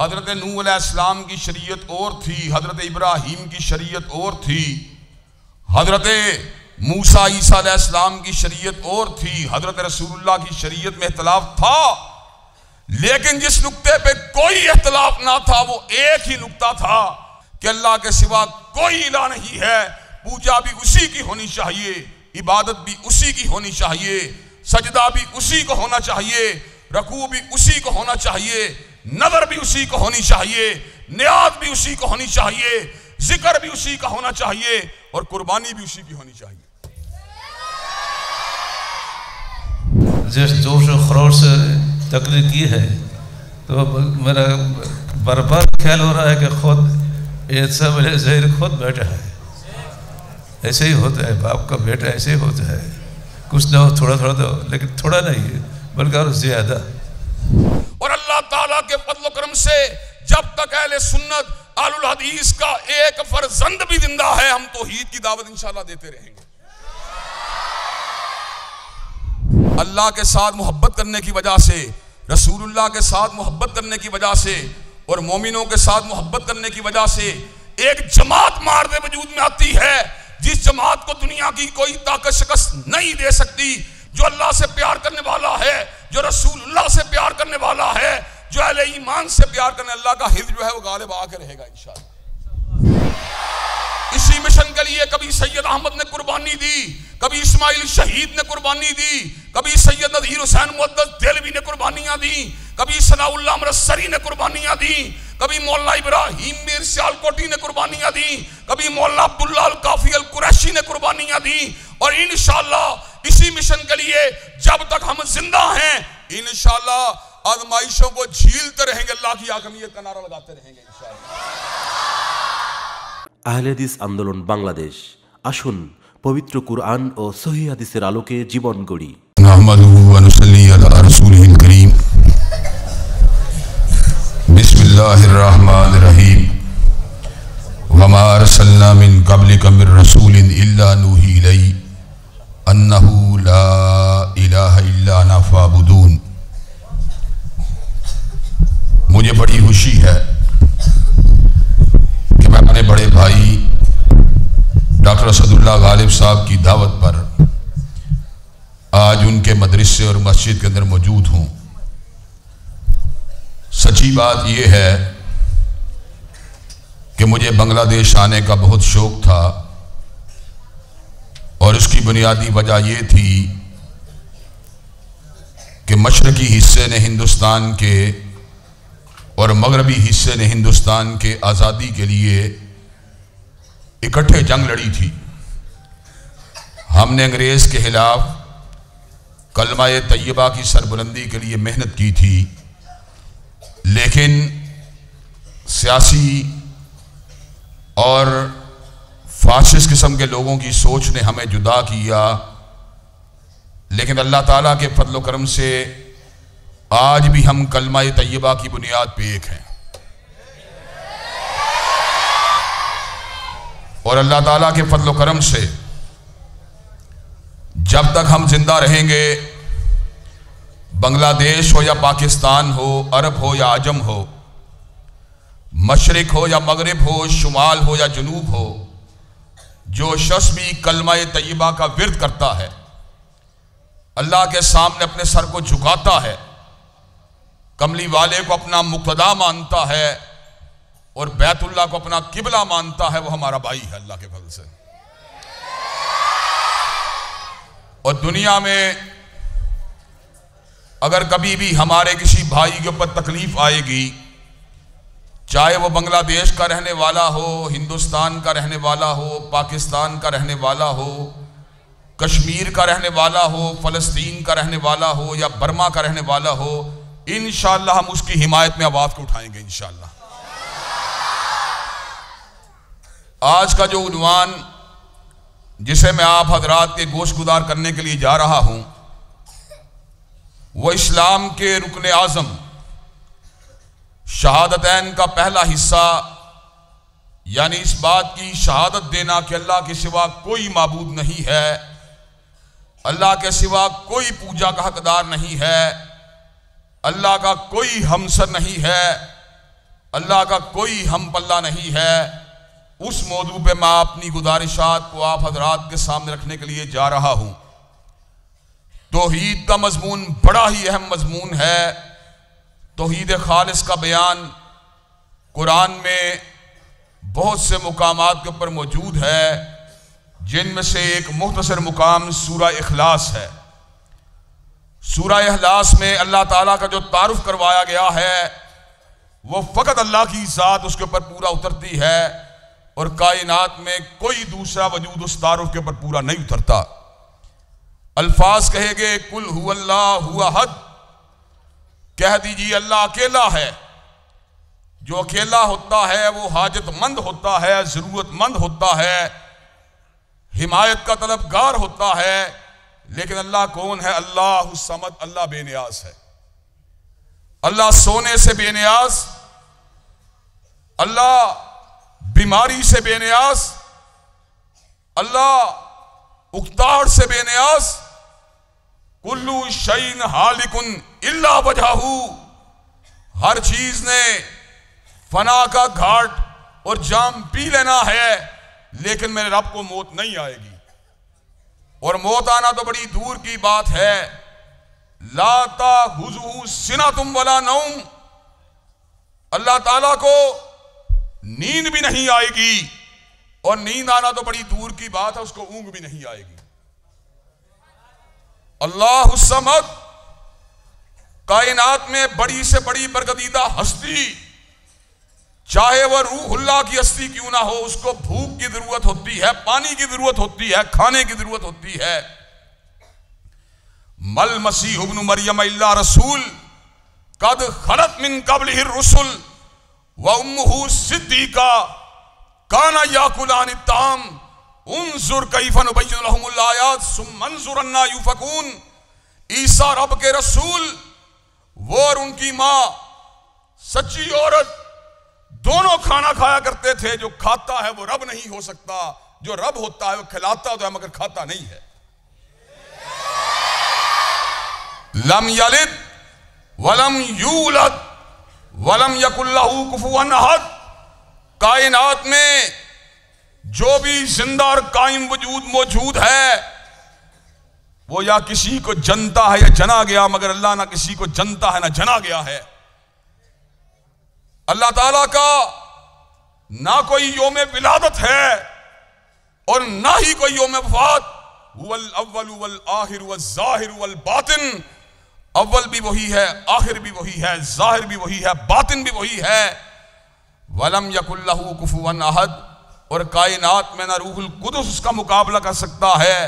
हजरत नूह अलैहिस्सलाम की शरीयत और थी, हजरत इब्राहीम की शरीयत और थी, हजरत मूसा ईसा अलैहिस्सलाम की शरीयत और थी, हजरत रसूलुल्लाह की शरीयत में इख्तिलाफ था। लेकिन जिस नुक्ते पे कोई इख्तिलाफ ना था वो एक ही नुक्ता था कि अल्लाह के सिवा कोई इलाह नहीं है, पूजा भी उसी की होनी चाहिए, इबादत भी उसी की होनी चाहिए, सजदा भी उसी को होना चाहिए, रकू भी उसी को होना चाहिए, नज़र भी उसी को होनी चाहिए, नियाज भी उसी को होनी चाहिए, जिक्र भी उसी का होना चाहिए और कुर्बानी भी उसी की होनी चाहिए। जिस जोश और खरोश से तकरीर की है तो मेरा बार बार ख्याल हो रहा है कि खुद एहसाब ज़हीर खुद बैठा है। ऐसे ही होता है, बाप का बेटा ऐसे ही होता है, कुछ ना हो थोड़ा थोड़ा तो, लेकिन थोड़ा नहीं है बल्कि और ज़्यादा। और अल्लाह ताला के फज़ल व करम से जब तक अहले सुन्नत अहलुल हदीस का एक फर्जंद भी जिंदा है, हम तौहीद की दावत इंशाअल्लाह देते रहेंगे। अल्लाह के साथ मोहब्बत करने की वजह से, रसूलुल्लाह के साथ मोहब्बत करने की वजह से और मोमिनों के साथ मोहब्बत करने की वजह से एक जमात मारदे वजूद में आती है, जिस जमात को दुनिया की कोई ताकत शिकस्त नहीं दे सकती, जो अल्लाह से प्यार करने वाला है, जो रसूलुल्लाह से प्यार करने वाला है, जो अहले ईमान से प्यार करने, अल्लाह का हिफ्ज़ जो है वो गालिब आके रहेगा इंशाअल्लाह। इसी मिशन के लिए कभी सैयद अहमद ने कुर्बानी दी, कभी इस्माइल शहीद ने कुर्बानी दी, कभी सैयद नज़ीर हुसैन मुअद्दस देलवी ने कुर्बानियां दी, कभी सनाउल्लाह अमृतसरी ने कुर्बानियां दी, कभी मौलाना इब्राहिम मीर सियालकोटी ने कुर्बानियां दी, कभी मौलाना अब्दुल्लाह अल काफी अल कुरैशी ने कुर्बानियां दी। और इंशाअल्लाह इसी मिशन के लिए जब तक हम जिंदा हैं इंशाअल्लाह आजमाइशों को झीलते रहेंगे, अल्लाह की आकमियत का नारा लगाते रहेंगे इंशाअल्लाह। আহলে হাদিস আন্দোলন বাংলাদেশ, আসুন পবিত্র কুরআন ও সহিহ হাদিসের আলোকে জীবন গড়ি। নাহমাদুহু ওয়া নুসাল্লি আলা রাসূলিহিল কারীম। বিসমিল্লাহির রাহমানির রহিম। ওয়া মা আরসালনা মিন ক্বাবলিকা মির রাসূলিন ইল্লা নূহি ইলাইহি अन्नहु ला इलाहा इल्ला अना फाबुदून। मुझे बड़ी खुशी है कि मैं अपने बड़े भाई डॉक्टर असदुल्लाह गालिब साहब की दावत पर आज उनके मदरसे और मस्जिद के अंदर मौजूद हूँ। सच्ची बात यह है कि मुझे बांग्लादेश आने का बहुत शौक़ था और इसकी बुनियादी वजह यह थी कि मशरकी हिस्से ने हिंदुस्तान के और मगरबी हिस्से ने हिंदुस्तान के आज़ादी के लिए इकट्ठे जंग लड़ी थी। हमने अंग्रेज़ के खिलाफ कलमा-ए तैयबा की सरबुलंदी के लिए मेहनत की थी, लेकिन सियासी और फासिस्ट किस्म के लोगों की सोच ने हमें जुदा किया। लेकिन अल्लाह ताला के फजल व करम से आज भी हम कलमा-ए तैयबा की बुनियाद पे एक हैं और अल्लाह ताला के फजल व करम से जब तक हम जिंदा रहेंगे, बांग्लादेश हो या पाकिस्तान हो, अरब हो या आजम हो, मशरिक हो या मगरिब हो, शुमाल हो या जनूब हो, जो शख्स भी कलमा-ए तैयबा का विर्द करता है, अल्लाह के सामने अपने सर को झुकाता है, कमली वाले को अपना मुक्तदा मानता है और बैतुल्लाह को अपना किबला मानता है, वो हमारा भाई है अल्लाह के फजल से। और दुनिया में अगर कभी भी हमारे किसी भाई के ऊपर तकलीफ आएगी, चाहे वो बांग्लादेश का रहने वाला हो, हिंदुस्तान का रहने वाला हो, पाकिस्तान का रहने वाला हो, कश्मीर का रहने वाला हो, फ़लस्तीन का रहने वाला हो या बर्मा का रहने वाला हो, इंशाअल्लाह हम उसकी हिमायत में आवाज़ को उठाएंगे इंशाअल्लाह। आज का जो उन्वान जिसे मैं आप हजरात के गोशगुजार करने के लिए जा रहा हूं, वो इस्लाम के रुकन आज़म शहादतैन का पहला हिस्सा, यानी इस बात की शहादत देना कि अल्लाह के सिवा कोई माबूद नहीं है, अल्लाह के सिवा कोई पूजा का हकदार नहीं है, अल्लाह का कोई हमसर नहीं है, अल्लाह का कोई हम पल्ला नहीं है। उस मौजू पे मैं अपनी गुजारिशात को आप हजरात के सामने रखने के लिए जा रहा हूं। तौहीद का मजमून बड़ा ही अहम मजमून है। तौहीद खालिस का बयान कुरान में बहुत से मुकामात के ऊपर मौजूद है, जिनमें से एक मुख्तसर मुकाम सूरह इखलास है। सूरह इखलास में अल्लाह ताला का जो तारुफ करवाया गया है वो फ़कत अल्लाह की ज़ात उसके ऊपर पूरा उतरती है और कायनात में कोई दूसरा वजूद उस तारुफ के ऊपर पूरा नहीं उतरता। अल्फाज कहेंगे कुल हुवल्लाहु अहद, कह दीजिए अल्लाह अकेला है। जो अकेला होता है वो हाजतमंद होता है, जरूरतमंद होता है, हिमायत का तलबगार होता है। लेकिन अल्लाह कौन है? अल्लाह समद, अल्लाह बेनियाज है। अल्लाह सोने से बेनियाज, अल्लाह बीमारी से बेनियाज, अल्लाह उक्तार से बेनियाज। कुल्लू शैइन हालिकुन इल्ला वजहू, हर चीज ने फना का घाट और जाम पी लेना है, लेकिन मेरे रब को मौत नहीं आएगी। और मौत आना तो बड़ी दूर की बात है। लाता हुजू सिनातुम वला नौम, अल्लाह ताला को नींद भी नहीं आएगी, और नींद आना तो बड़ी दूर की बात है, उसको ऊंघ भी नहीं आएगी। अल्लाह समद, कायनात में बड़ी से बड़ी बरगदीदा हस्ती, चाहे वह रूहुल्लाह की हस्ती क्यों ना हो, उसको भूख की जरूरत होती है, पानी की जरूरत होती है, खाने की जरूरत होती है। मल मसीह इब्न मरियम इल्ला रसूल कद खलत मिन क़ब्लिहि रुसुल व उम्मुहु सिद्दीका काना याकुलानि ताम उन्जुर कैफा नुबय्यिनु लहुमुल आयात सुम्मा अन्जुर अन्ना युफकून। ईसा रब के रसूल, वो और उनकी मां सच्ची औरत दोनों खाना खाया करते थे। जो खाता है वो रब नहीं हो सकता, जो रब होता है वो खिलाता तो है मगर खाता नहीं है। लम यलिद वलम यूलद वलम यकुल लहू कुफुवन अहद। कायनात में जो भी जिंदा और कायम वजूद मौजूद है वो या किसी को जनता है या जना गया, मगर अल्लाह ना किसी को जनता है ना जना गया है। अल्लाह ताला का ना कोई योम विलादत है और ना ही कोई योम वफात। वल अव्वल वल आखिर वल ज़ाहिर वल बातिन, अव्वल भी वही है, आखिर भी वही है, जाहिर भी वही है, बातिन भी वही है। वलम यकुल लहू कुफुवन अहद, और कायनात में ना रूहुल कुदस उसका मुकाबला कर सकता है,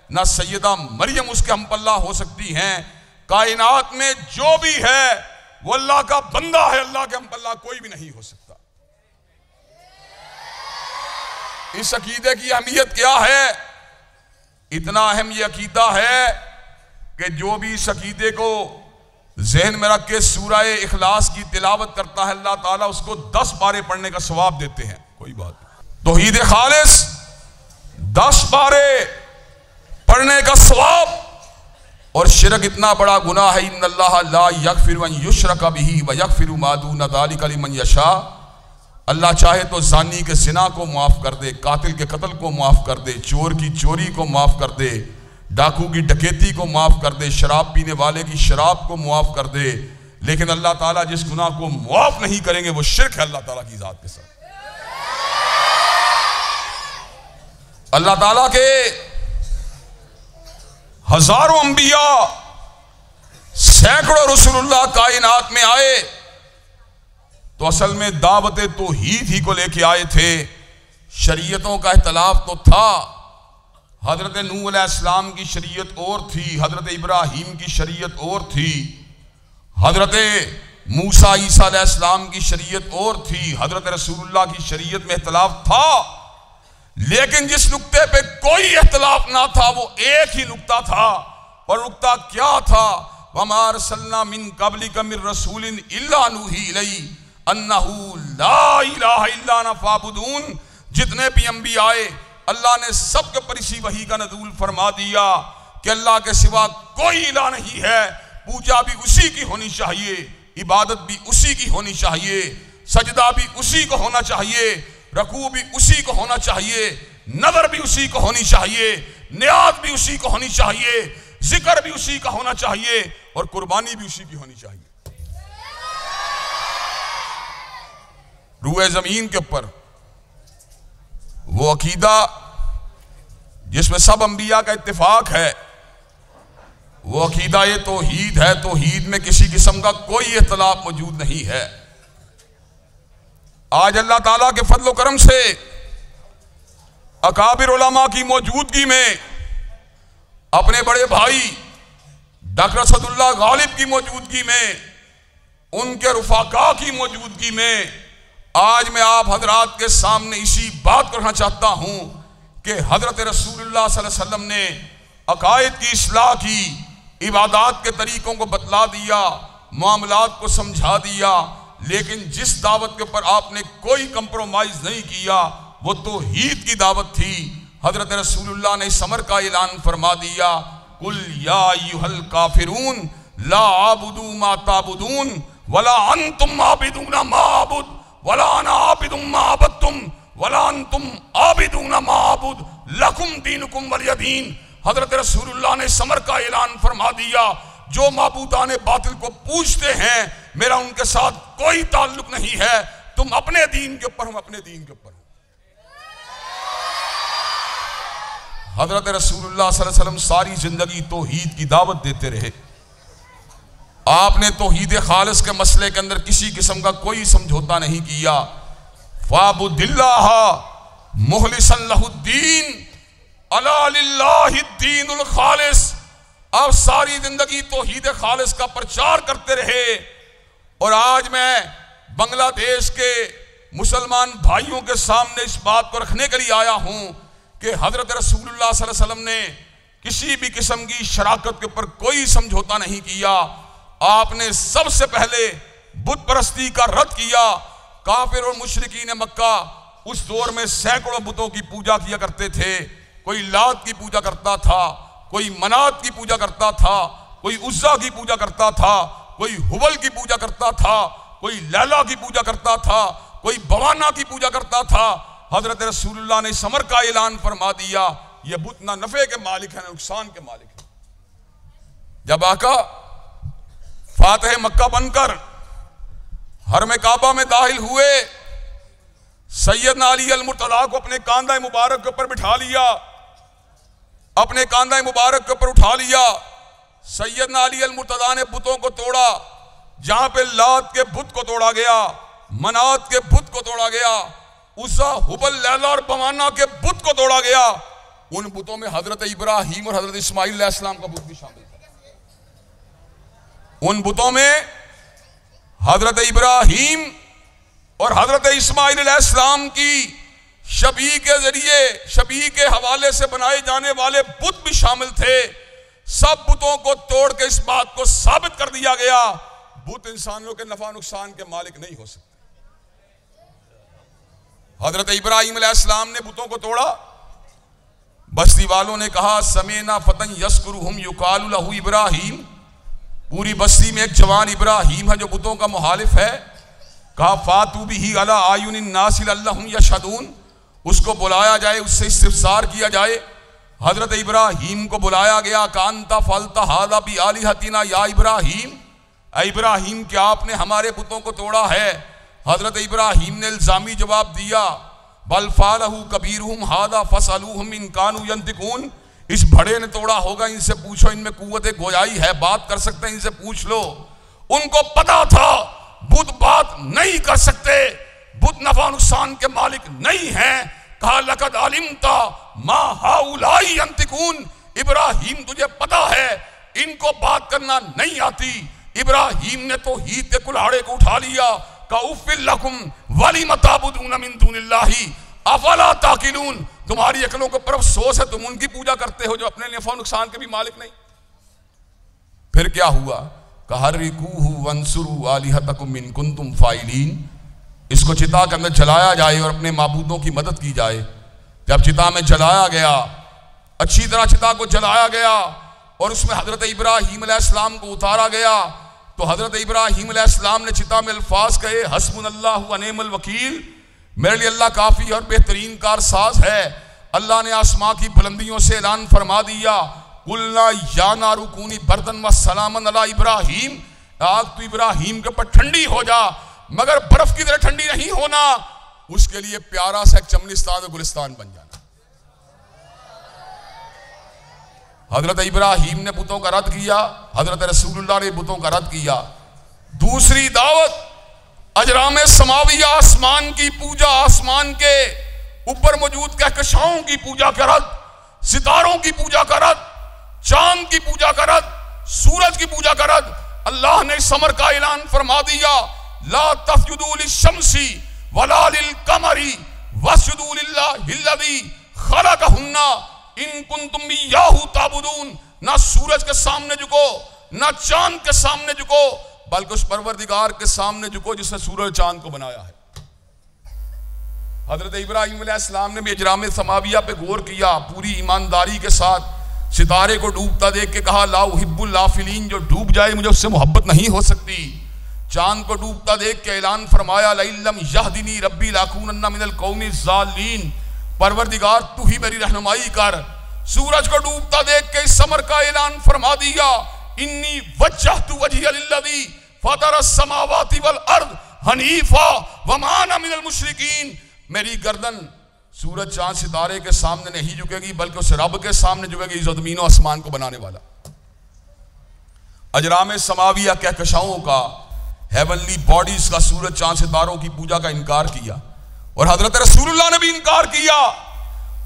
ना सैयदा मरियम उसके हमपल्ला हो सकती हैं। कायनात में जो भी है वो अल्लाह का बंदा है, अल्लाह के हमपल्ला कोई भी नहीं हो सकता। इस अकीदे की अहमियत क्या है? इतना अहम ये अकीदा है कि जो भी इस अकीदे को जहन में रख के सूरह इखलास की तिलावत करता है, अल्लाह ताला उसको 10 बारे पढ़ने का सवाब देते हैं। कोई बात नहीं, तौहीद खालिस 10 बारे पढ़ने का सवाब। और शिरक इतना बड़ा गुनाह है, इन्नल्लाह ला यगफिरु अन युशरका बिही व यगफिरु मा दून ज़ालिका लिमन यशा। अल्लाह चाहे तो जानी के जिना को माफ कर दे, कातिल के कत्ल को माफ कर दे, चोर की चोरी को माफ कर दे, डाकू की डकैती को माफ कर दे, शराब पीने वाले की शराब को माफ कर दे। लेकिन अल्लाह ताला जिस गुनाह को माफ नहीं करेंगे वो शिर्क है अल्लाह ताला की जात के साथ। अल्लाह ताला के हजारों अंबिया, सैकड़ों रसूलुल्लाह कायनात में आए तो असल में दावत तौहीद ही को लेके आए थे। शरीयतों का इख्तिलाफ तो था। हजरत नूह अलैहिस्सलाम की शरीयत और थी, हजरत इब्राहीम की शरीयत और थी, हजरत मूसा ईसा अलैहिस्सलाम की शरीयत और थी, हजरत रसूलुल्लाह की शरीयत में इख्तिलाफ था। लेकिन जिस नुक्ते पे कोई इख्तिलाफ ना था वो एक ही नुक्ता था, और नुक्ता क्या था? वमा अरसलना मिन क़ब्लिका मिर रसूलिन इल्ला नूही इलैहि अन्नहु ला इलाहा इल्ला अना फ़अबुदून। जितने भी अंबिया आए अल्लाह ने सबके पर इसी वही का नज़ूल फरमा दिया कि अल्लाह के सिवा कोई इलाह नहीं है, पूजा भी उसी की होनी चाहिए, इबादत भी उसी की होनी चाहिए, सजदा भी उसी को होना चाहिए, रकू भी उसी को होना चाहिए, नजर भी उसी को होनी चाहिए, नियाज भी उसी को होनी चाहिए, जिक्र भी उसी का होना चाहिए और कुर्बानी भी उसी की होनी चाहिए। रूए जमीन के ऊपर वो अकीदा जिसमें सब अंबिया का इत्तिफाक है, वो अकीदा ये तौहीद है। तौहीद में किसी किस्म का कोई इख्तिलाफ मौजूद नहीं है। आज अल्लाह ताला के फजल करम से अकाबिर उलमा की मौजूदगी में, अपने बड़े भाई डॉक्टर असदुल्लाह गालिब की मौजूदगी में, उनके रुफाका की मौजूदगी में आज मैं आप हजरात के सामने इसी बात करना चाहता हूं कि हजरत रसूलुल्लाह सल्लल्लाहु अलैहि वसल्लम ने अकायद की इस्लाह की, इबादत के तरीकों को बतला दिया, मामलात को समझा दिया, लेकिन जिस दावत के ऊपर आपने कोई कंप्रोमाइज नहीं किया वो तौहीद की दावत थी। हजरत रसूलुल्लाह ने इस अमर का ऐलान फरमा दिया, कुल या अय्युहल काफिरून ला आबुदू मा ताबुदून वला अंतुम आबिदूना मा आबुद वला अना आबिदुम मा अबदतुम वला अंतुम आबिदूना मा आबुद लकुम दीनुकुम वलिय दीन। हजरत रसूलुल्लाह ने इस अमर का ऐलान फरमा दिया, जो माबूदाने बातिल को पूछते हैं मेरा उनके साथ कोई ताल्लुक नहीं है, तुम अपने दीन के ऊपर, हम अपने दीन के ऊपर। हजरत रसूलुल्लाह सल्लल्लाहु अलैहि वसल्लम सारी जिंदगी तौहीद की दावत देते रहे। आपने तौहीद खालिस के मसले के अंदर किसी किस्म का कोई समझौता नहीं किया। फाबुदिल्लाह मुखलिसन लहुद्दीन अला लिल्लाहिद्दीनुल खालिस। आप सारी जिंदगी तौहीद खालिस का प्रचार करते रहे। और आज मैं बांग्लादेश के मुसलमान भाइयों के सामने इस बात को रखने के लिए आया हूं कि हजरत रसूलुल्लाह सल्लल्लाहु अलैहि वसल्लम ने किसी भी किस्म की शराकत के ऊपर कोई समझौता नहीं किया। आपने सबसे पहले बुत परस्ती का रद्द किया। काफिर और मुशरिकीन मक्का उस दौर में सैकड़ों बुतों की पूजा किया करते थे। कोई लात की पूजा करता था, कोई मनात की पूजा करता था, कोई उज्जा की पूजा करता था, कोई हुबल की पूजा करता था, कोई लैला की पूजा करता था, कोई बवाना की पूजा करता था। हजरत रसूलुल्लाह ने समर का ऐलान फरमा दिया, ये बुत ना नफे के मालिक है ना नुकसान के मालिक है। जब आका फातिह मक्का बनकर हरम काबा में दाखिल हुए, सैयदना अली अल मुर्तज़ा को अपने कांधा मुबारक के ऊपर बिठा लिया, अपने कांधा मुबारक के ऊपर उठा लिया। सैयदना अली अल मुर्तज़ा ने बुतों को तोड़ा। जहां पे लात के बुत को तोड़ा गया, मनात के बुत को तोड़ा गया, उसा हुबल लैला और बवाना के बुत को तोड़ा गया, उन बुतों में हजरत इब्राहिम और हजरत इस्माइल अलैहिस्सलाम का बुत भी शामिल था। उन बुतों में हजरत इब्राहिम और हजरत इस्माइल अलैहिस्सलाम की शबी के जरिए, शबी के हवाले से बनाए जाने वाले बुत भी शामिल थे। सब बुतों को तोड़ के इस बात को साबित कर दिया गया, बुत इंसानों के नफा नुकसान के मालिक नहीं हो सकते। हजरत इब्राहिम अलैहिस्सलाम ने बुतों को तोड़ा। बस्ती वालों ने कहा समेना फतन यस्कुरुहुम युकालु लहु इब्राहिम। पूरी बस्ती में एक जवान इब्राहिम है जो बुतों का मुहालिफ है। कहा फातू बिही अला आयुनिन नासिल अल्लाहुम यशहदून। उसको बुलाया जाए, उससे इस्तिफसार किया जाए। हजरत इब्राहिम को बुलाया गया। कांता फलता हादा बी आलिहतिना या इब्राहिम। इब्राहिम क्या आपने हमारे बुतों को तोड़ा है? हजरत इब्राहिम ने इल्जामी जवाब दिया, बल फालहू कबीरुहुम हादा फसलूहुम इन कानू यंतिकून। इस बड़े ने तोड़ा होगा, इनसे पूछो, इनमें कुव्वत गोयाई है, बात कर सकते हैं, इनसे पूछ लो। उनको पता था बुत बात नहीं कर सकते, बुत नफा नुकसान के मालिक नहीं हैं। कहा लकद अलिमता मा हाउलाई यंतिकून। इब्राहिम तुझे पता है इनको बात करना नहीं आती। इब्राहिम ने तो हीत के कुल्हाड़े को उठा लिया। तुम्हारी अकलों को पर अफसोस है, तुम उनकी पूजा करते हो जो अपने नफा नुकसान के भी मालिक नहीं। फिर क्या हुआ? कहरिकूहु वंसुरु आलिहतकुम इन कुंतुम फाइलीन। इसको चिता के अंदर जलाया जाए और अपने माबूदों की मदद की जाए। जब चिता में जलाया गया, अच्छी तरह चिता को जलाया गया और उसमें हजरत इब्राहिम अलैहिस्सलाम को उतारा गया, तो हजरत इब्राहीम अलैहिस्सलाम ने चिता में अल्फाज कहे, हस्बुनल्लाहु व निअमल वकील, मेरे लिए अल्लाह काफी और बेहतरीन कारसाज है। अल्लाह ने आसमां की बुलंदियों से ऐलान फरमा दिया, कुलना या नारु कूनी बर्दन व सलामन अला इब्राहीम, आग तो इब्राहीम के ऊपर ठंडी हो जा, मगर बर्फ की तरह ठंडी नहीं होना, उसके लिए प्यारा सा एक चमनिस्तान और गुलिस्तान बन जाना। हजरत इब्राहीम ने बुतों का रद्द किया, हजरत रसूलुल्लाह ने बुतों का रद्द किया। दूसरी दावत अजराम समाविया, आसमान की पूजा, आसमान के ऊपर मौजूद कहकशाओं की पूजा का रद्द, सितारों की पूजा का रद्द, चांद की पूजा का रद्द, सूरज की पूजा का रद्द। अल्लाह ने इस अमर का ऐलान फरमा दिया, ला तस्जुदू लिशम्सी वला लिलकमरी वस्जुदू लिल्लाहिल्लज़ी खलक़हुन्ना इन कुंतुम इय्याहु ताबुदून। ना सूरज के सामने झुको, ना चांद के सामने झुको, बल्कि उस परवरदिगार के सामने झुको जिसने सूरज चांद को बनाया है। हजरत इब्राहीम अलैहिस्सलाम ने भी इजराम समाविया पे गौर किया, पूरी ईमानदारी के साथ सितारे को डूबता देख के कहा, ला उहिब्बुल लाफिलीन, जो डूब जाए मुझे उससे मोहब्बत नहीं हो सकती। चांद को डूबता देख के ऐलान फरमाया, लइल्लम यहदिनी रब्बी लाकूनन्ना मिनल कौमी ज़ालिमीन, परवरदिगार तू ही मेरी रहनुमाई कर। सूरज को डूबता देख के इस समर का ऐलान फरमा दिया, इन्नी वज्जहतु वजहिया लिल्लज़ी फतरस समावाति वल अर्द हनीफा वमा अना मिनल मुशरिकीन। मेरी गर्दन सूरज चांद सितारे के सामने नहीं झुकेगी, बल्कि उस रब के सामने झुकेगी जो ज़मीन और आसमान को बनाने वाला। अजराम समाविया कहकशाओं का, हेवनली बॉडीज का सूरज चांद सितारों की पूजा का इनकार किया, और हजरत रसूलुल्लाह ने भी इनकार किया।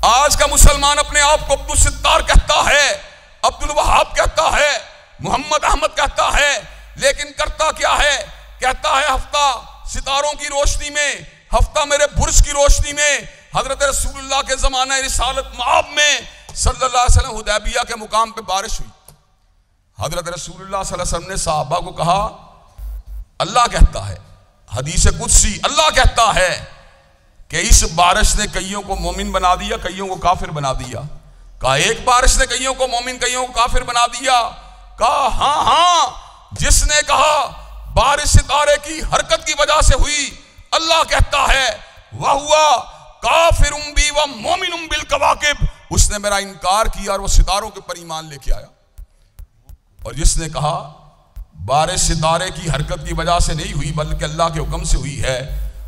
आज का मुसलमान अपने आप को अब्दुल सित्तार कहता है, अब्दुल वहाब कहता है, मोहम्मद अहमद कहता है, लेकिन करता क्या है? कहता है हफ्ता सितारों की रोशनी में, हफ्ता मेरे बुर्ज की रोशनी में। हजरत रसूलुल्लाह के जमाने रिसालत माब में सल्लल्लाहु अलैहि वसल्लम हुदैबिया के मुकाम पे बारिश हुई। हजरत रसूलुल्लाह सल्लल्लाहु अलैहि वसल्लम ने सहाबा को कहा, अल्लाह कहता है, हदीस कुदसी, अल्लाह कहता है कि इस बारिश ने कईयों को मोमिन बना दिया, कईयों को काफिर बना दिया। कहा एक बारिश ने कईयों को मोमिन, कईयों को काफिर बना दिया। कहा हाँ हाँ, जिसने कहा बारिश सितारे की हरकत की वजह से हुई, अल्लाह कहता है वह हुआ काफिरुम बी व मोमिनुम बिल कवाकिब, उसने मेरा इनकार किया और वो सितारों के पर ईमान लेके आया। और जिसने कहा बारिश सितारे की हरकत की वजह से नहीं हुई बल्कि अल्लाह के हुक्म से हुई है,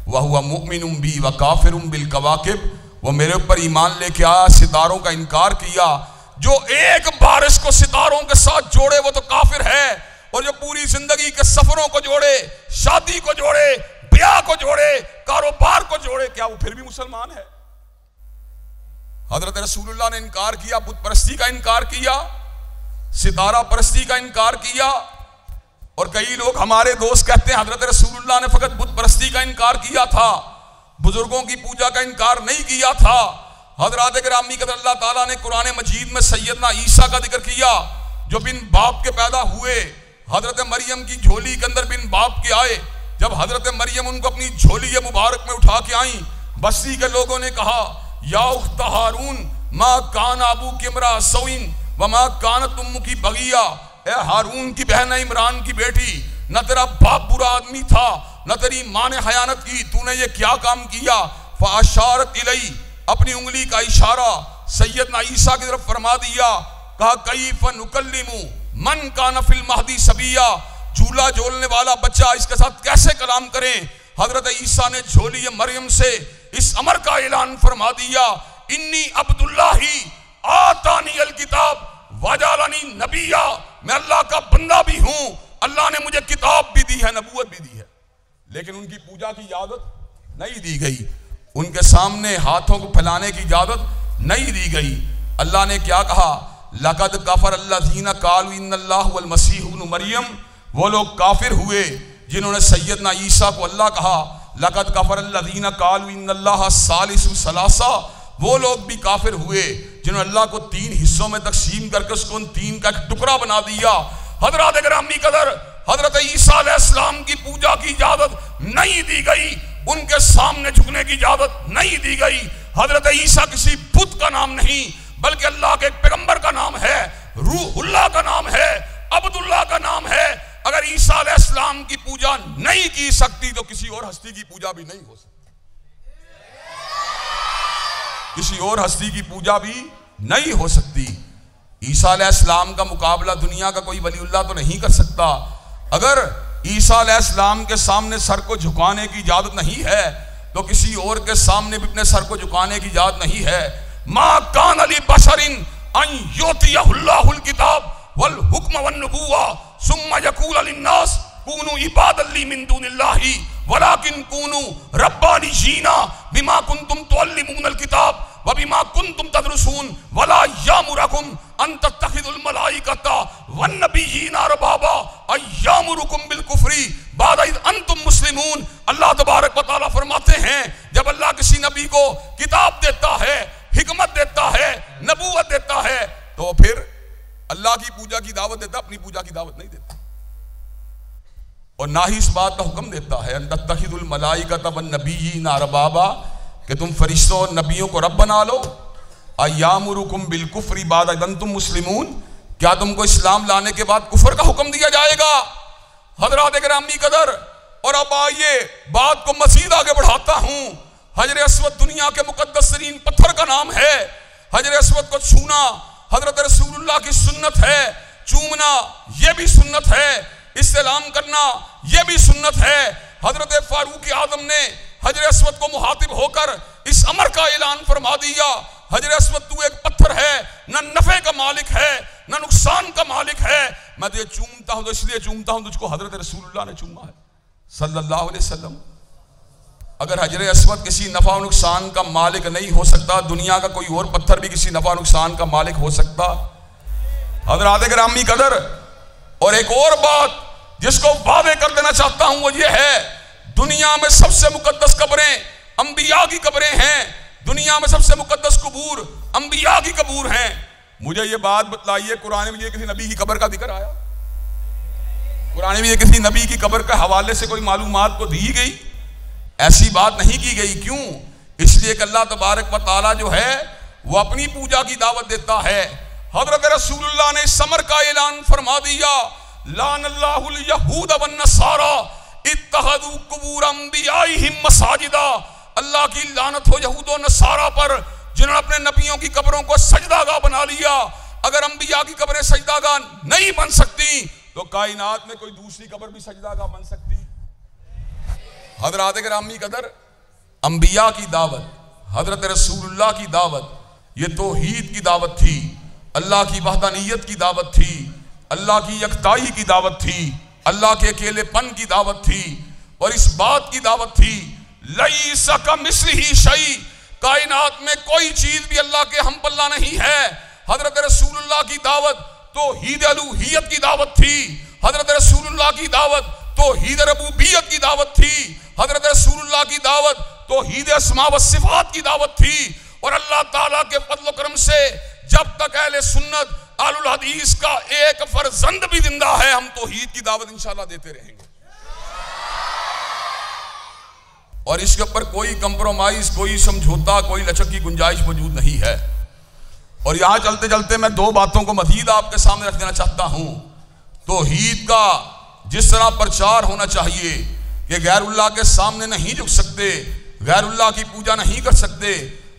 वह हुआ मुमिनुम बी व काफिरुम बिल कवाकिब, वो मेरे ऊपर ईमान लेके आया, सितारों का इनकार किया। जो एक बारिश को सितारों के साथ जोड़े वो तो काफिर है, और जो पूरी जिंदगी के सफरों को जोड़े, शादी को जोड़े, ब्याह को जोड़े, कारोबार को जोड़े, क्या वो फिर भी मुसलमान है? हजरत रसूलुल्लाह ने इनकार किया, बुत परस्ती का इनकार किया, सितारा परस्ती का इनकार किया। और कई लोग हमारे दोस्त कहते हैं हजरत रसूलुल्लाह ने फकत बुत परस्ती का इनकार किया था, बुजुर्गों की पूजा का इनकार नहीं किया था। हजरत गिरामी कदर अल्लाह ताला ने कुरान मजीद में सैयदना ईसा का जिक्र किया, जो बिन बाप के पैदा हुए, हजरत मरियम की झोली के अंदर बिन बाप के आए। जब हजरत मरियम उनको अपनी झोली मुबारक में उठा के आई, बस्ती के लोगों ने कहा, या उख्त हारून मा कान अबू की इमरा सौइन व मा कानत उम्मुकी बगिया, ए हारून की बहन इमरान की बेटी, न तेरा बाप बुरा आदमी था, न तेरी माँ ने हयानत की, तूने ये क्या काम किया? फाशारत इलई, अपनी उंगली का इशारा सैयदना ईसा की तरफ फरमा दिया। कहा कैफ नुकल्लिमु मन कान फिल महदी सबिया, झूला झोलने वाला बच्चा, इसके साथ कैसे कलाम करें? हजरत ईसा ने झोली मरियम से इस अमर का ऐलान फरमा दिया, इन्नी अब्दुल्लाही आतानी अल किताब वजालनी नबिया, मैं अल्लाह का बंदा भी हूं, अल्लाह ने मुझे किताब भी दी है, नबूवत भी दी है। लेकिन उनकी पूजा की इजाजत नहीं दी गई, उनके सामने हाथों को फैलाने की इजाजत नहीं दी गई। अल्लाह ने क्या कहा? लक़द कफ़र अल्लज़ीना क़ालू इन्नल्लाह वल मसीह इब्नु मरियम, वो लोग काफिर हुए जिन्होंने सैयदना ईसा को अल्लाह कहा। लक़द कफ़र अल्लज़ीना क़ालू इन्नल्लाह सालिसु सलासा, वो लोग भी काफिर हुए जिन्होंने अल्लाह को तीन हिस्सों में तकसीम करके उसको उन तीन का एक टुकड़ा बना दिया। हजरत गिरामी कदर हजरत ईसा अलैहिस्सलाम की पूजा की इजाजत नहीं दी गई, उनके सामने झुकने की इजाजत नहीं दी गई। हजरत ईसा किसी बुत का नाम नहीं बल्कि अल्लाह के एक पैगंबर का नाम है, रूहुल्लाह का नाम है, अब्दुल्लाह का नाम है। अगर अगर ईसा अलैहिस्सलाम की पूजा नहीं की सकती तो किसी और हस्ती की पूजा भी नहीं हो सकती, किसी और हस्ती की पूजा भी नहीं हो सकती। ईसा अलैहिस्सलाम का मुकाबला दुनिया का कोई वलीउल्लाह तो नहीं कर सकता। अगर ईसा अलैहिस्सलाम के सामने सर को झुकाने की इजाजत नहीं है तो किसी और के सामने भी अपने सर को झुकाने की इजाजत नहीं है। मा कान अली बशरिन अन युतियहुल्लाहुल किताब वल हुक्म वन नबुव्वा सुम्मा यकूल लिन्नास कूनू इबादन ली मिन दुनिल्लाहि वलाकिन कूनू रब्बानियीना बिमा कुंतुम तुअल्लिमूनल किताब व बिमा कुंतुम तदरुसून वला यामुरुकुम अन तत्तखिदुल मलाइकता वन नबिय्यीना अरबाबा अय्यामुरुकुम बिल कुफ्री बाद इज़ अंतुम मुस्लिमून। अल्लाह तबारक व तआला फरमाते हैं जब अल्लाह किसी नबी को किताब देता है, हिकमत देता है, नबूवत देता है तो फिर अल्लाह की पूजा की दावत देता, अपनी पूजा की दावत नहीं देता। और ना ही इस बात का हुक्म देता है अन तत्तखिदुल मलाइकता वन नबिय्यीना अरबाबा कि तुम फरिश्तों और नबियों को रब बना लो। अय्यामुरुकुम बिल कुफ्री बाद इज़ अंतुम मुस्लिमून, क्या तुमको इस्लाम लाने के बाद कुफर का हुक्म दिया जाएगा? हज़रात गिरामी कदर, और अब आइए बात को मज़ीद आगे बढ़ाता हूं। हजर अस्वद दुनिया के मुकद्दस तरीन पत्थर का नाम है। हजर अस्वद को छूना हजरत रसूलुल्लाह की सुन्नत है, चूमना यह भी सुन्नत है, इस्लाम करना यह भी सुन्नत है। हजरत फारूक आजम ने हजर अस्वद को मुहातिब होकर इस अमर का ऐलान फरमा दिया, हजर अस्वद तू एक पत्थर है, न नफे का मालिक है न नुकसान का मालिक है, मैं तुझे चूमता हूं तो इसलिए चूमता हूं तुझको हजरत रसूलुल्लाह ने चूमा है सल्लल्लाहु अलैहि वसल्लम। अगर हजर अस्वद किसी नफा नुकसान का मालिक नहीं हो सकता, दुनिया का कोई और पत्थर भी किसी नफा नुकसान का मालिक हो सकता? हज़रात गिरामी कदर, और एक और बात जिसको वादे कर देना चाहता हूं वो ये है, दुनिया में सबसे मुकद्दस कब्रें अंबिया की कब्रें हैं, दुनिया में सबसे मुकद्दस कबूर अंबिया की कबूर हैं। मुझे ये बात बतलाइए, कुरान में ये किसी नबी की कब्र का जिक्र आया? कुरान में ये किसी नबी की कब्र के हवाले से कोई मालूमात को दी गई? ऐसी बात नहीं की गई। क्यों? इसलिए कि अल्लाह तबारक व तआला जो है वो अपनी पूजा की दावत देता है। हजरत रसूलुल्लाह ने समर का ऐलान फरमा दिया, लानल्लाहुल यहूद वन नसारा इत्तखज़ू कुबूर अंबियाइहिम मसाजिदा। अल्लाह की लानत हो यहूद और नसारा पर जिन्होंने अपने नबियों की कब्रों को सजदागाह बना लिया। अगर अंबिया की कब्रें सजदागाह नहीं बन सकती तो कायनात में कोई दूसरी कब्र भी सजदागाह बन सकती? हज़रात गिरामी कदर, अंबिया की दावत, हजरत रसूलुल्लाह की दावत, ये तौहीद की दावत थी, अल्लाह की वहदानियत की दावत थी, अल्लाह की यकताई की दावत थी, अल्लाह के अकेलेपन की दावत थी, और इस बात की दावत थी लैसा कमिस्लिही शै, कायनात में कोई चीज भी अल्लाह के हम पल्ला नहीं है। हजरत रसूलुल्लाह की दावत तौहीद अलूहियत की दावत थी, हजरत रसूलुल्लाह की दावत तौहीद रबूबियत की दावत थी, हजरत रसूलुल्लाह की दावत तौहीद अस्मा व सिफात की दावत थी। और अल्लाह ताला के फज़ल व करम से जब तक अहले सुन्नत आलुल हदीस का एक फर्जंद भी जिंदा है, हम तौहीद की दावत इंशाअल्लाह देते रहेंगे। और इसके ऊपर कोई कंप्रोमाइज, कोई समझौता, कोई लचक की गुंजाइश मौजूद नहीं है। और यहां चलते चलते मैं दो बातों को मजीद आपके सामने रख देना चाहता हूं। तौहीद का जिस तरह प्रचार होना चाहिए कि गैरुल्लाह के सामने नहीं झुक सकते, गैरुल्लाह की पूजा नहीं कर सकते,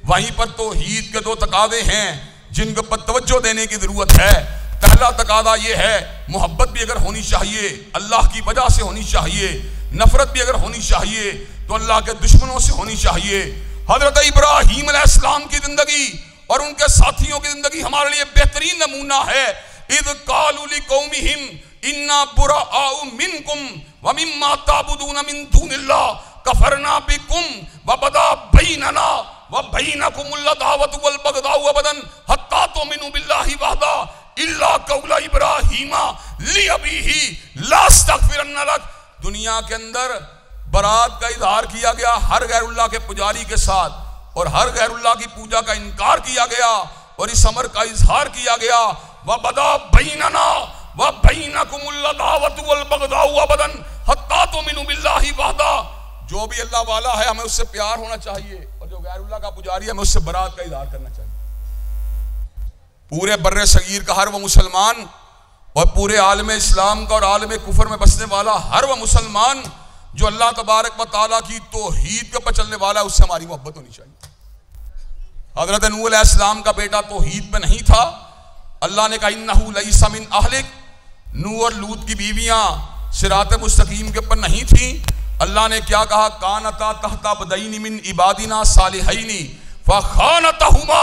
वहीं पर तौहीद के दो तकादे हैं जिनको पर तवज्जो देने की जरूरत है। पहला तकादा यह है, मोहब्बत भी अगर होनी चाहिए अल्लाह की वजह से होनी चाहिए, नफरत भी अगर होनी चाहिए तो अल्लाह के दुश्मनों से होनी चाहिए। हजरत इब्राहीम अलैहिस्सलाम की जिंदगी और उनके साथियों की जिंदगी हमारे लिए बेहतरीन नमूना है। इज़ क़ालू लिक़ौमिहिम इन्ना बुराअउ मिनकुम व मिम्मा ताबुदून मिन दूनिल्लाह कफरना बिकुम व बदा बैनना व बैनकुमुल अदावतु वल बगदाउ अबदन हत्ता तुमिनु बिल्लाहि वहदा इल्ला कौला इब्राहीमा लिअबीही लास्तगफिरन्ना लक। दुनिया के अंदर बरात का इजहार किया गया हर गैरुल्लाह के पुजारी के साथ, और हर गैरुल्लाह की पूजा का इनकार किया गया, और इस अमर का इजहार किया गया व बदा बैनना व बैनकुमुल अदावतु वल बगदाउ अबदन हत्ता तुमिनु बिल्लाहि वहदा। जो भी अल्लाह वाला है हमें उससे प्यार होना चाहिए, और जो गैरुल्लाह का पुजारी है हमें उससे बरात का इजहार करना चाहिए। पूरे बर्रे सगीर का हर वो मुसलमान और पूरे आलम इस्लाम का और आलम कुफर में बसने वाला हर वह मुसलमान जो अल्लाह तबारक व तआला की तौहीद के ऊपर चलने वाला है, उससे हमारी मोहब्बत होनी चाहिए। हजरत नूह अलैहिस्सलाम का बेटा तौहीद पे नहीं था, अल्लाह ने कहा इन्नहु लैसा मिन अहलिक, नूह और लूत की बीवियां सिरात मुस्तकीम के ऊपर नहीं थी। अल्लाह ने क्या कहा, कानता तहता बदैनी मिन इबादिना सालिहैनी फखानतहुमा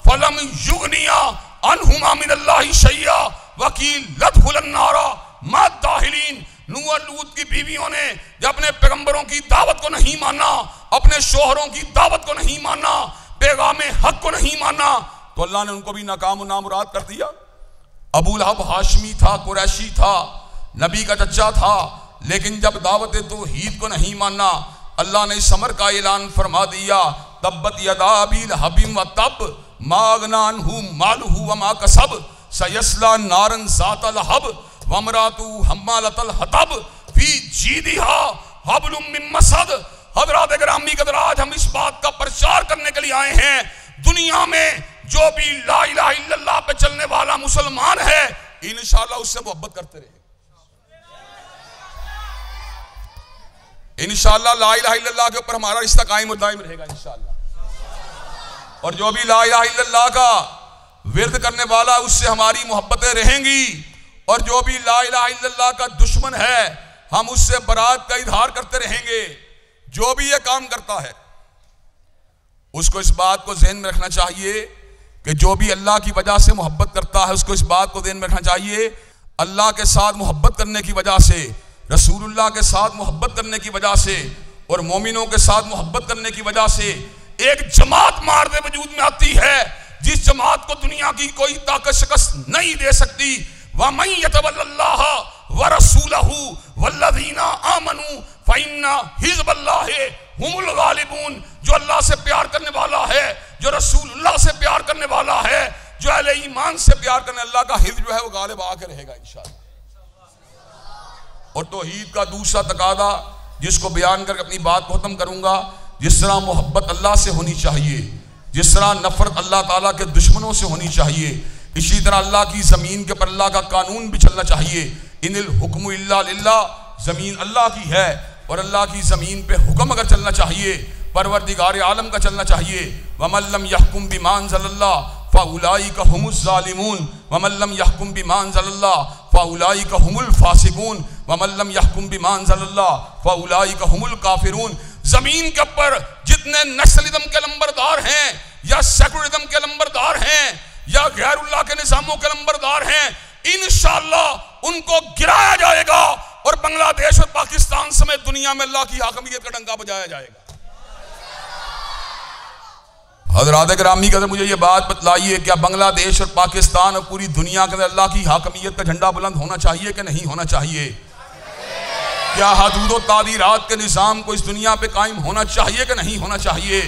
फलम युगनिया अनहुमा मिनल्लाहि शैया वकीलतहुलन नारा मा दाहिलीन। नूह और लूत की बीवियों ने जब अपने पैगंबरों की दावत को नहीं माना, अपने शोहरों की दावत को नहीं माना, पैगामे हक को नहीं माना, तो अल्लाह ने उनको भी नाकाम और नामुराद कर दिया। अबू लहब हाशमी था, कुरैशी था, नबी का चच्चा था, लेकिन जब दावत तौहीद को नहीं माना, अल्लाह ने इस अमर का ऐलान फरमा दिया, तब्बत यदा अबी लहबिम व तब मा अगना अन्हु मालुहु व मा कसब सयस्ला नारन ज़ात लहब वमरातु हम्मालतल हतब फी जीदिहा हब्लुम मिन मसद। हज़रात गिरामी कदर, आज हम इस बात का प्रचार करने के लिए आए हैं, दुनिया में जो भी ला इलाहा इल्लल्लाह पे चलने वाला मुसलमान है, इंशाअल्लाह उससे मोहब्बत करते रहे। इंशाअल्लाह ला इलाहा इल्लल्लाह के ऊपर हमारा रिश्ता कायम और दायम रहेगा इंशाअल्लाह। और जो भी ला इलाहा इल्लल्लाह का विर्द करने वाला, उससे हमारी मोहब्बतें रहेंगी। और जो भी ला इलाहा इल्लल्लाह का दुश्मन है, हम उससे बरात का इजहार करते रहेंगे। जो भी ये काम करता है, उसको इस बात को ज़हन में रखना चाहिए कि जो भी अल्लाह की वजह से मोहब्बत करता है, उसको इस बात को ध्यान में रखना चाहिए, अल्लाह के साथ मोहब्बत करने की वजह से, रसूलुल्लाह के साथ मोहब्बत करने की वजह से और मोमिनों के साथ मोहब्बत करने की वजह से एक जमात मारने वजूद में आती है, जिस जमात को दुनिया की कोई ताकत शिकस्त नहीं दे सकती। वमन यतवल्लल्लाह व रसूलहु वल्लज़ीना आमनू फ़इन्ना हिज़्बल्लाहि हुमुल गालिबून। जो अल्लाह से प्यार करने वाला है, जो रसूलुल्लाह से प्यार करने वाला है, जो अहले ईमान से प्यार करने, अल्लाह का हिज़्ब जो है वो गालिब आके रहेगा इंशाअल्लाह। और तौहीद का दूसरा तकादा, जिसको बयान करके अपनी बात को खत्म करूंगा, जिस तरह मोहब्बत अल्लाह से होनी चाहिए, जिस तरह नफरत अल्लाह ताला के दुश्मनों से होनी चाहिए, इसी तरह अल्लाह की ज़मीन के पर अल्लाह का कानून भी चलना चाहिए। इनिल हुक्मु इल्ला लिल्लाह, ज़मीन अल्लाह की है और अल्लाह की ज़मीन पे हुक्म अगर चलना चाहिए, परवरदिगार आलम का चलना चाहिए। वमन लम यहकुम बिमा अंज़लल्लाह फ़उलाइका हुमुज़ ज़ालिमून वमन लम यहकुम बिमा अंज़लल्लाह फ़उलाइका हुमुल फ़ासिकून वमन लम यहकुम बिमा अंज़लल्लाह फ़उलाइका हुमुल काफ़िरून। ज़मीन के ऊपर जितने नस्लिज्म के नंबरदार हैं, या सेकुलरिज्म के नंबरदार हैं, या गैरुल्लाह के निज़ामों के नंबरदार हैं, इंशाअल्लाह उनको गिराया जाएगा और बांग्लादेश और पाकिस्तान समेत दुनिया में अल्लाह की हाकमियत का डंका बजाया जाएगा। हज़रात गिरामी का मुझे ये बात बतलाइए, क्या बांग्लादेश और पाकिस्तान और पूरी दुनिया के अंदर अल्लाह की हाकमियत का झंडा बुलंद होना चाहिए कि नहीं होना चाहिए? क्या हदूद और तादीरात के निज़ाम को इस दुनिया पे कायम होना चाहिए कि नहीं होना चाहिए?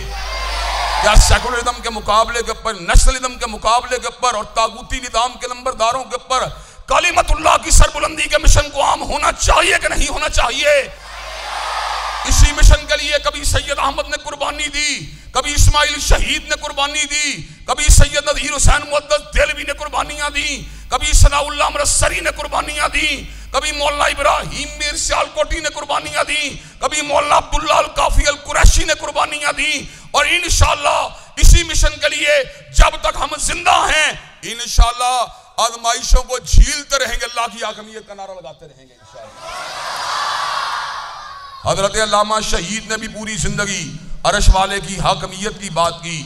क्या सेकुलरिज्म के मुकाबले के ऊपर, नस्लिज्म के मुकाबले के ऊपर और तागूती निज़ाम के नंबरदारों के ऊपर कलिमतुल्लाह की सरबुलंदी के मिशन को आम होना चाहिए कि नहीं होना चाहिए? इसी मिशन के लिए कभी सैयद अहमद ने कुर्बानी दी, कभी इस्माइल शहीद ने कुर्बानी दी, कभी सैयद नज़ीर हुसैन मुअद्दस देलवी ने कुर्बानियां दी, कभी सनाउल्लाह अमृतसरी ने कुर्बानियां दी, कभी मौलाना इब्राहिम मीर सियालकोटी ने कुर्बानियां दी, कभी मौलाना अब्दुल्ला अल काफी अल कुरैशी ने कुर्बानियां दी। और इंशाअल्लाह इसी मिशन के लिए जब तक हम जिंदा हैं, इंशाअल्लाह आजमाइशों को झीलते रहेंगे, अल्लाह की हाकमियत का नारा लगाते रहेंगे इंशाअल्लाह। हजरत अल्लामा शहीद ने भी पूरी जिंदगी अरश वाले की हाकमियत की बात की,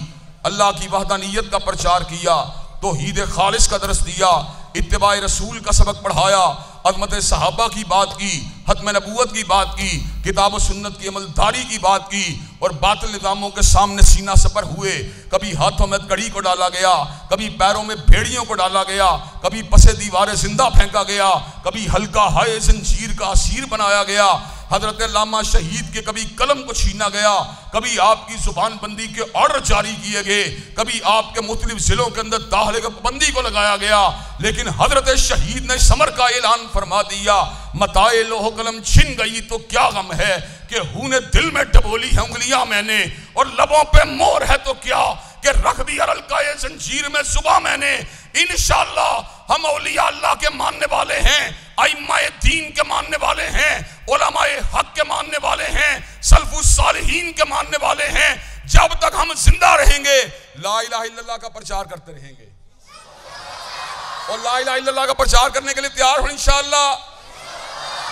अल्लाह की वहदानियत का प्रचार किया, तौहीद खालिस का दरस दिया, इत्तिबा रसूल का सबक पढ़ाया, अज़मत सहाबा की बात की, खत्म नबूवत की बात की, किताब और सुन्नत की अमलदारी की बात की, और बातिल निज़ामों के सामने सीना सपर हुए। कभी हाथों में कड़ी को डाला गया, कभी पैरों में भेड़ियों को डाला गया, कभी पसे दीवारें जिंदा फेंका गया, कभी हल्का हाय जंजीर का असीर बनाया गया। हजरत अल्लामा शहीद के कभी कलम को छीना गया, कभी आपकी जुबान बंदी के ऑर्डर जारी किए गए, कभी आपके मुख्तलिफ जिलों के अंदर दाखिले पाबंदी को लगाया गया, लेकिन हजरत शहीद ने समर का ऐलान फरमा दिया, मताए लोहो कलम छिन गई तो क्या गम है कि हूने दिल में डबोली है उंगलियां मैंने, और लबों पे मोर है तो क्या कि रख दिया अलकाए जंजीर में सुबह मैंने। इंशाअल्लाह हम औलिया अल्लाह के मानने वाले हैं, अइम्माए दीन के मानने वाले हैं, उलमाए हक के मानने वाले हैं, सल्फुस सालिहीन के मानने वाले हैं। जब तक हम जिंदा रहेंगे ला इलाहा इल्लल्लाह का प्रचार करते रहेंगे और ला इलाहा इल्लल्लाह का प्रचार करने के लिए तैयार हो इंशाअल्लाह।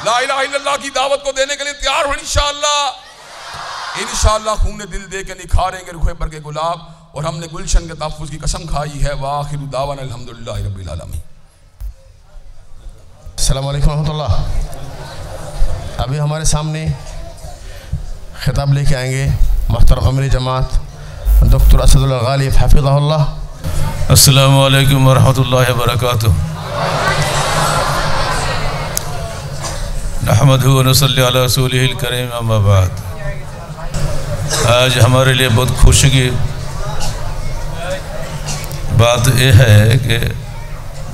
ला इलाहा इल्लल्लाह की दावत को देने के लिए तैयार हो इंशाअल्लाह। इंशाअल्लाह खून दिल दे के निखारेंगे रुखे पर के गुलाब और हमने गुलशन के तहफ़्फ़ुज़ की कसम खाई है। वाखिरु दावाना अल्हम्दुलिल्लाहि रब्बिल आलमीन। अस्सलामु अलैकुम रहमतुल्लाह। अभी हमारे सामने खिताब लेके आएंगे मुहतरम अमीर जमात डॉक्टर असदुल्लाह गालिब हफ़िज़हुल्लाह। अस्सलामु अलैकुम वरहमतुल्लाहि वबरकातुहू। नहमदुहु व नसल्ली अला रसूलिहिल करीम, अम्मा बाद। आज हमारे लिए बहुत खुशी की बात यह है कि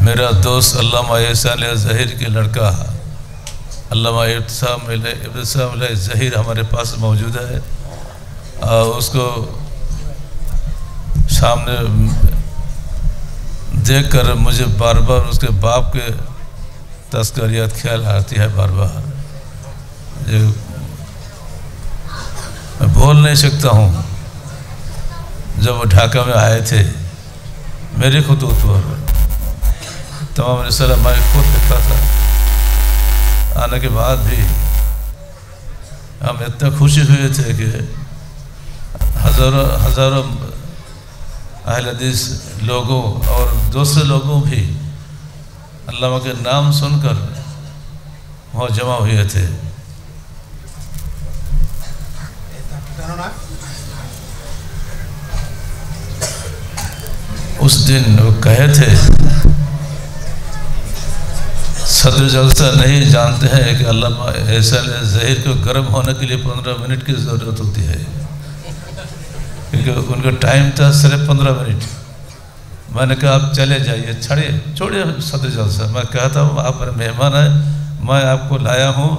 मेरा दोस्त अल्लामा एहसान ज़हीर के लड़का अल्लामा इब्तिसाम ज़हीर हमारे पास मौजूद है। उसको सामने देखकर मुझे बार बार उसके बाप के तस्करियात ख्याल आती है। बार बार मैं बोल नहीं सकता हूँ। जब वो ढाका में आए थे मेरे खुतूत पर तमाम रिसाला मैं खुद लिखता था। आने के बाद भी हम इतना खुशी हुए थे कि हज़ारों अहले हदीस लोगों और दूसरे लोगों भी अल्लामा के नाम सुनकर वहाँ जमा हुए थे। उस दिन वो कहे थे सदर जलसा नहीं जानते हैं कि अल्लामा एहसान ज़हीर को गर्म होने के लिए 15 मिनट की ज़रूरत होती है, क्योंकि उनका टाइम था सिर्फ 15 मिनट। मैंने कहा आप चले जाइए, छोड़िए सदर जलसा। मैं कहता हूँ आप मेरे मेहमान हैं, मैं आपको लाया हूँ,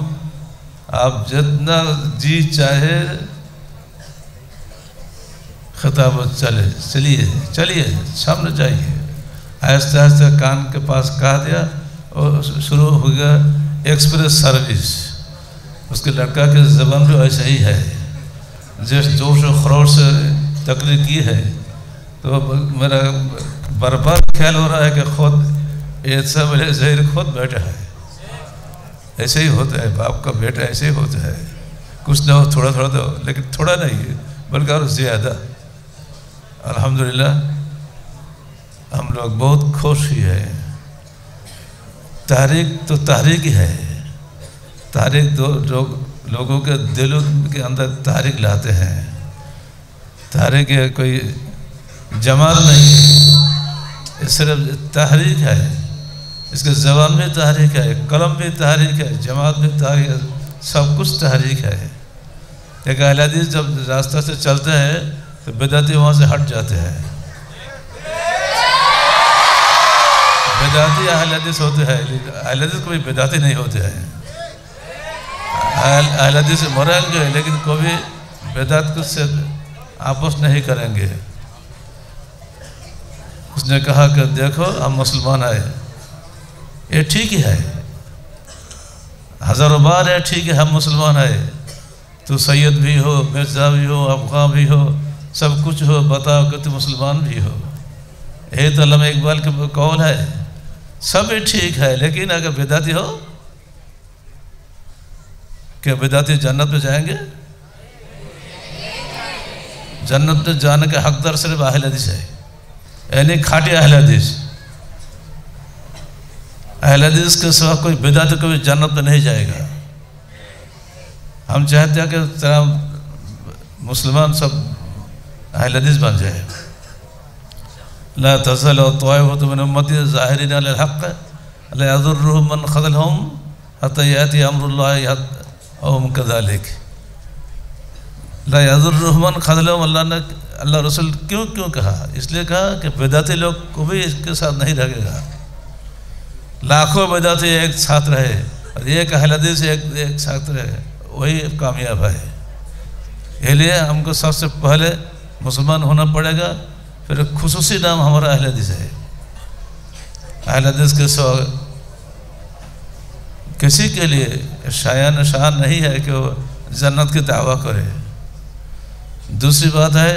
आप जितना जी चाहे खिताब चलिए सामने जाइए। आहिस्ता आहिस्ता कान के पास कहा दिया और शुरू हो गया एक्सप्रेस सर्विस। उसके लड़का के ज़बान भी ऐसा ही है, जिस जोश और खरोश से तकरीर की है। तो मेरा बर्बाद ख्याल हो रहा है कि खुद एहसान ज़हीर खुद बेटा है। ऐसे ही होता है, बाप का बेटा ऐसे ही होता है। कुछ ना हो थोड़ा थोड़ा दो, लेकिन थोड़ा नहीं है बल्कि और ज़्यादा। अल्हम्दुलिल्लाह हम लोग बहुत खुश ही है। तहरीक तो तहरीक ही है। तहरीक दो लोगों के दिलों के अंदर तहरीक लाते हैं। तहरीक कोई जमात नहीं है, सिर्फ तहरीक है। इसके ज़बान में तहरीक है, कलम में तहरीक है, जमात में तहरीक है, सब कुछ तहरीक है। एक अहले हदीस जब रास्ता से चलते हैं तो बिदअती वहाँ से हट जाते हैं। बिदअती अहले हदीस होते हैं, अहले हदीस कभी बिदअती नहीं होते हैं। अहले हदीस से मरेंगे लेकिन कभी बिदअत से आपस नहीं करेंगे। उसने कहा कि देखो हम मुसलमान आए, ये ठीक ही है, हज़ारों बार है ठीक है हम मुसलमान आए। तो सैयद भी हो, मिर्ज़ा भी हो, अफ़ग़ान भी हो, सब कुछ हो, बताओ कि तुम मुसलमान भी हो। यही तो अल्लामा इकबाल के कौल है। सब ठीक है लेकिन अगर बिदअती हो, क्या बिदअती जन्नत में जाएंगे? जन्नत में जाने का हकदार सिर्फ अहले हदीस है, यानी खाटी अहले हदीस। अहले हदीस के सिवा कोई बिदअत कभी जन्नत में नहीं जाएगा। हम चाहते हैं कि तरह मुसलमान सब अहले हदीस बन जाए। ला तज़ालु ताइफ़तुम मिन उम्मती ज़ाहिरीन अलल हक़्क़ ला यज़ुर्रुहुम मन ख़ज़लहुम हत्ता याती अम्रुल्लाहि औ हुम कज़ालिक। ला यज़ुर्रुहुम मन ख़ज़लहुम, अल्लाह रसूल क्यों कहा? इसलिए कहा कि बिदअती लोग को भी इसके साथ नहीं रहेगा। लाखों बिदअती एक साथ रहे और एक अहले हदीस एक साथ रहे, वही कामयाब है। इसलिए हमको सबसे पहले मुसलमान होना पड़ेगा, फिर खुसूसी नाम हमारा अहले हदीस है। अहले हदीस के सो किसी के लिए शायान शान नहीं है कि वो जन्नत की दावा करे। दूसरी बात है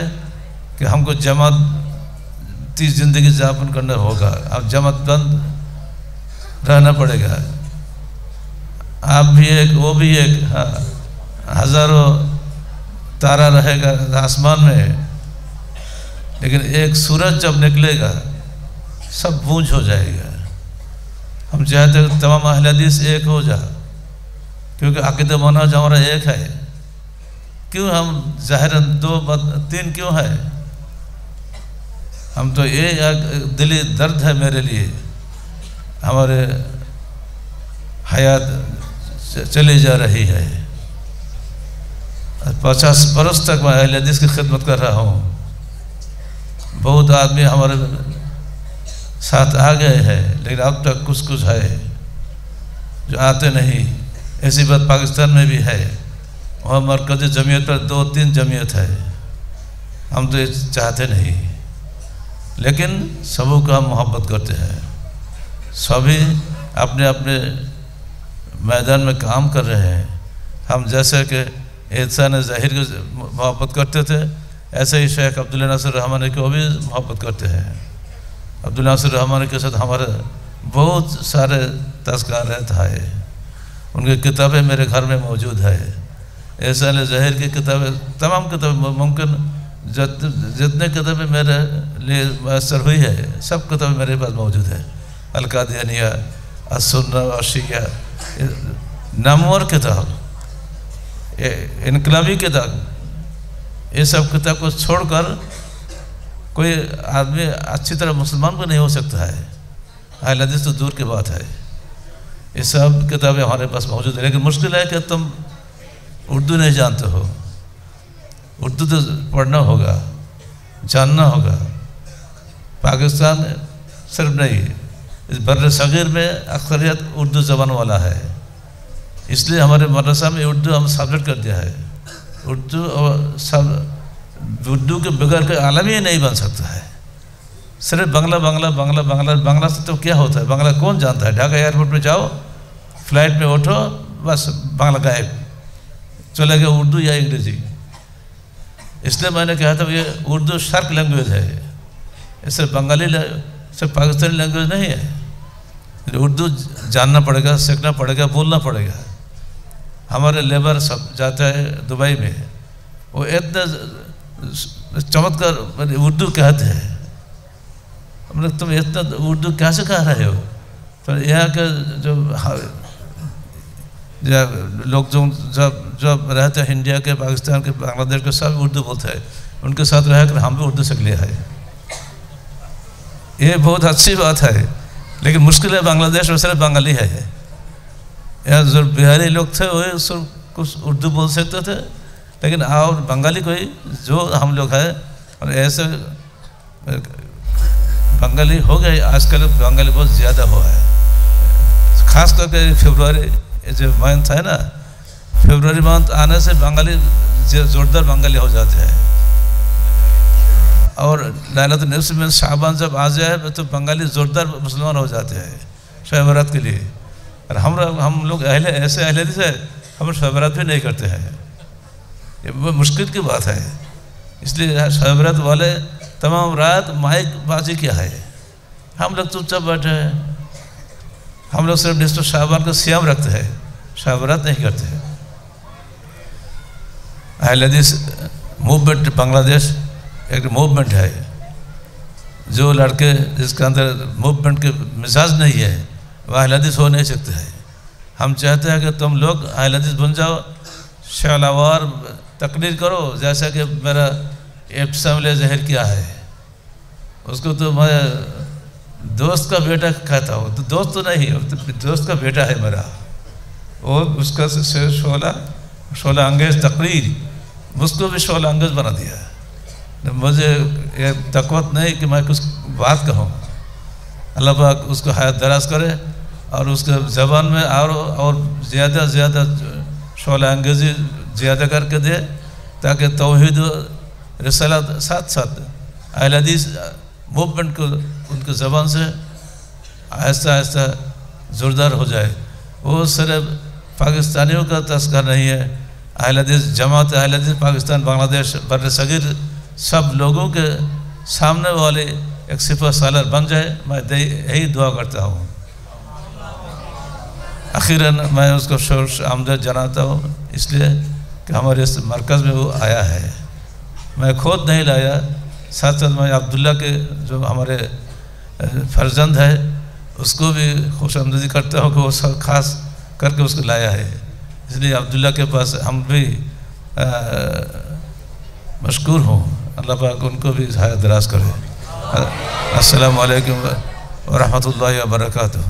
कि हमको जमाती ज़िंदगी यापन करना होगा, अब जमात बंद रहना पड़ेगा। आप भी एक, वो भी एक, हाँ, हज़ारों तारा रहेगा आसमान में, लेकिन एक सूरज जब निकलेगा सब बूझ हो जाएगा। हम चाहते हैं तमाम अहले हदीस एक हो जा, क्योंकि अक़ीदा मनहज हमारा एक है। क्यों हम ज़ाहिरन दो तीन क्यों है? हम तो ये दिली दर्द है मेरे लिए, हमारे हयात चली जा रही है। 50 बरस तक मैं अहले हदीस की खिदमत कर रहा हूँ। बहुत आदमी हमारे साथ आ गए हैं, लेकिन अब तक कुछ कुछ है जो आते नहीं। ऐसी बात पाकिस्तान में भी है, वहाँ मरकज़ी जमीयत पर 2-3 जमीयत है। हम तो ये चाहते नहीं, लेकिन सबों का हम मोहब्बत करते हैं। सभी अपने अपने मैदान में काम कर रहे हैं। हम जैसे कि एहसान ज़ाहिर को मोहब्बत करते थे, ऐसे ही शेख अब्दुल नासिर रहमानी को भी मोहब्बत करते हैं। अब्दुल नासिर रहमानी के साथ हमारे बहुत सारे तज़किरात है, उनकी किताबें मेरे घर में मौजूद है। एहसान ज़ाहिर की किताबें, तमाम किताबें, मुमकिन जितने किताबें मेरे लिए मैसर हुई है सब किताबें मेरे पास मौजूद है। अल-कादियानिया, अस-सुन्ना व शिया, नामवर किताब, इनकलाबी किताब, ये सब किताब को छोड़कर कोई आदमी अच्छी तरह मुसलमान भी नहीं हो सकता है। अहले हदीस तो दूर की बात है। ये सब किताबें हमारे पास मौजूद है, लेकिन मुश्किल है कि तुम उर्दू नहीं जानते हो। उर्दू तो पढ़ना होगा, जानना होगा। पाकिस्तान में सिर्फ नहीं, इस बर्र सगीर में अक्सरियत उर्दू ज़बान वाला है, इसलिए हमारे मदरसा में उर्दू हम सब्जेक्ट कर दिया है। उर्दू और सब उर्दू के बगैर कोई आलम ही नहीं बन सकता है। सिर्फ बांग्ला बांग्ला बांग्ला बांग्ला बांग्ला से तो क्या होता है? बांग्ला कौन जानता है? ढाका एयरपोर्ट में जाओ, फ्लाइट में उठो, बस बांग्ला गायब, चले गए उर्दू या अंग्रेजी। इसलिए मैंने कहा था ये उर्दू शार्क लैंग्वेज है, ये सिर्फ बंगाली सिर्फ पाकिस्तानी लैंग्वेज नहीं है। उर्दू जानना पड़ेगा, सीखना पड़ेगा, बोलना पड़ेगा। हमारे लेबर सब जाता है दुबई में, वो इतना चमत्कार उर्दू कहते हैं। हम लोग तुम इतना उर्दू क्या सिखा रहे हो? तो यहाँ के जो लोग जब रहते हैं इंडिया के, पाकिस्तान के, बांग्लादेश के, सब उर्दू बोलते हैं। उनके साथ रहकर हम भी उर्दू सीख लिया है। ये बहुत अच्छी बात है, लेकिन मुश्किल है। बांग्लादेश में सिर्फ बंगाली है। यहाँ जो बिहारी लोग थे वो सब कुछ उर्दू बोल सकते थे, लेकिन और बंगाली कोई जो हम लोग है, और ऐसे बंगाली हो गए। आजकल बंगाली बहुत ज़्यादा हुआ है, खास करके फरवरी जो मंथ है ना, फरवरी मंथ आने से बंगाली जोरदार बंगाली हो जाते हैं। और लैलतुल निस्फ में शाबान जब आ जाए तो बंगाली जोरदार मुसलमान हो जाते हैं शब बारात के लिए। और हम लोग ऐसे अहले हदीस है, हम शब बारात भी नहीं करते हैं। ये बहुत मुश्किल की बात है। इसलिए शब बारात वाले तमाम रात माइक बाजी क्या है, हम लोग चुपचाप बैठे हैं। हम लोग सिर्फ निस्फ शाबान का सियाम रखते हैं, शब बारात नहीं करते हैं। अहले हदीस मूवमेंट बांग्लादेश एक मूवमेंट है। जो लड़के जिसके अंदर मूवमेंट के मिजाज नहीं है वह अहले हदीस हो नहीं सकते हैं। हम चाहते हैं कि तुम लोग अहले हदीस बन जाओ, शलावार तकरीर करो, जैसा कि मेरा इब्तिसाम ज़ाहिर किया है। उसको तो मैं दोस्त का बेटा कहता हूँ, तो दोस्त तो नहीं, तो दोस्त का बेटा है मेरा। वो उसका शोला अंगेज तकरीर, उसको भी शोला अंगेज बना दिया। मुझे ये तक़वत नहीं कि मैं कुछ बात कहूँ। अल्लाह पाक उसको हयात दराज करे और उसके ज़बान में और ज़्यादा ज़्यादा शोला अंगेज़ी ज़्यादा करके दे, ताकि तौहीद रिसालत साथ साथ अहले हदीस मूवमेंट को उनके ज़बान से आहिस्ता आहिस्ता जोरदार हो जाए। वो सिर्फ पाकिस्तानियों का तस्कर नहीं है, अहले हदीस जमात अहले हदीस पाकिस्तान बांग्लादेश बर सगीर सब लोगों के सामने वाले एक सिपह सालर बन जाए, मैं यही दुआ करता हूँ। अखीरन मैं उसको शोर आमदद जनाता हूँ, इसलिए कि हमारे इस मरकज़ में वो आया है, मैं खुद नहीं लाया, साथ साथ मैं अब्दुल्ला के जो हमारे फर्जंद है उसको भी खुश आमददी करता हूँ कि वो सब खास करके उसको लाया है। इसलिए अब्दुल्ला के पास हम भी मशकूर हूँ, अल्लाह पाक उनको भी हयात दराज करे। अस्सलामु अलैकुम व रहमतुल्लाहि व बरकातुहू।